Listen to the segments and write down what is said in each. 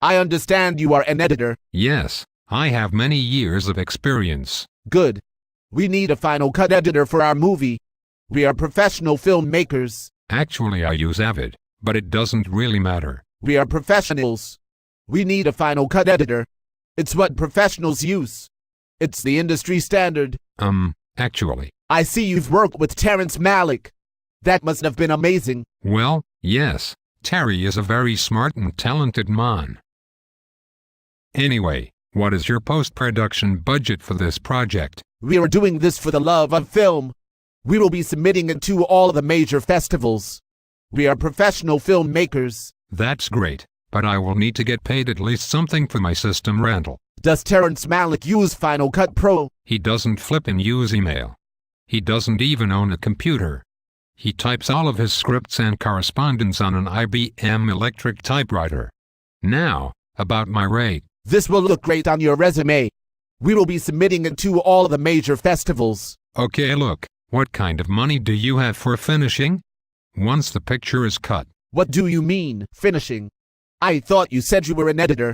I understand you are an editor. Yes, I have many years of experience. Good. We need a Final Cut editor for our movie. We are professional filmmakers. Actually, I use Avid, but it doesn't really matter. We are professionals. We need a Final Cut editor. It's what professionals use. It's the industry standard. Actually. I see you've worked with Terrence Malick. That must have been amazing. Well, yes, Terry is a very smart and talented man. Anyway, what is your post-production budget for this project? We are doing this for the love of film. We will be submitting it to all the major festivals. We are professional filmmakers. That's great, but I will need to get paid at least something for my system rental. Does Terrence Malick use Final Cut Pro? He doesn't flippin' use email. He doesn't even own a computer. He types all of his scripts and correspondence on an IBM electric typewriter. Now, about my rate. This will look great on your resume. We will be submitting it to all the major festivals. Okay, look, what kind of money do you have for finishing? Once the picture is cut. What do you mean, finishing? I thought you said you were an editor.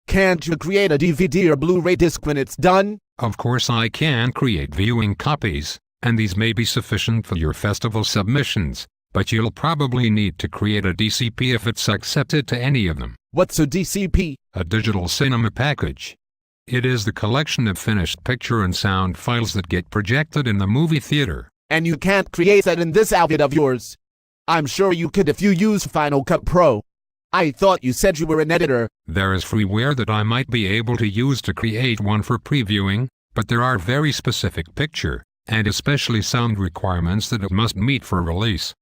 Can't you create a DVD or Blu-ray disc when it's done? Of course I can create viewing copies, and these may be sufficient for your festival submissions, but you'll probably need to create a DCP if it's accepted to any of them. What's a DCP? A digital cinema package. It is the collection of finished picture and sound files that get projected in the movie theater. And you can't create that in this outfit of yours. I'm sure you could if you use Final Cut Pro. I thought you said you were an editor. There is freeware that I might be able to use to create one for previewing, but there are very specific picture, and especially sound requirements that it must meet for release.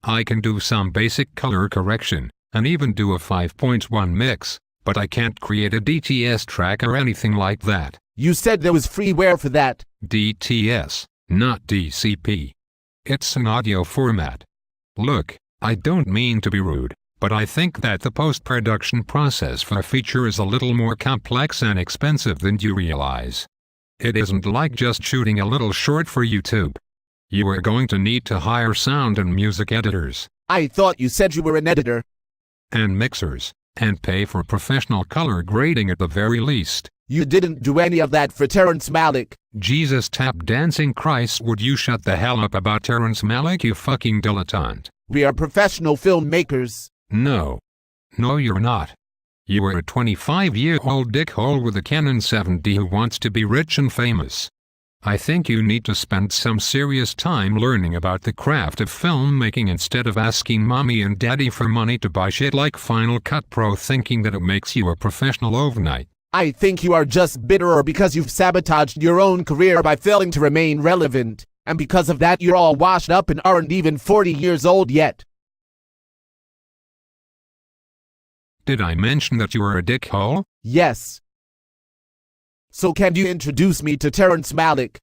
I can do some basic color correction, and even do a 5.1 mix, but I can't create a DTS track or anything like that. You said there was freeware for that. DTS, not DCP. It's an audio format. Look, I don't mean to be rude, but I think that the post-production process for a feature is a little more complex and expensive than you realize. It isn't like just shooting a little short for YouTube. You are going to need to hire sound and music editors. I thought you said you were an editor. And mixers, and pay for professional color grading at the very least. You didn't do any of that for Terrence Malick. Jesus tap dancing Christ, would you shut the hell up about Terrence Malick, you fucking dilettante. We are professional filmmakers. No. No, you're not. You are a 25-year-old dickhole with a Canon 7D who wants to be rich and famous. I think you need to spend some serious time learning about the craft of filmmaking instead of asking mommy and daddy for money to buy shit like Final Cut Pro thinking that it makes you a professional overnight. I think you are just bitterer because you've sabotaged your own career by failing to remain relevant, and because of that you're all washed up and aren't even 40 years old yet. Did I mention that you are a dickhole? Yes. So can you introduce me to Terrence Malick?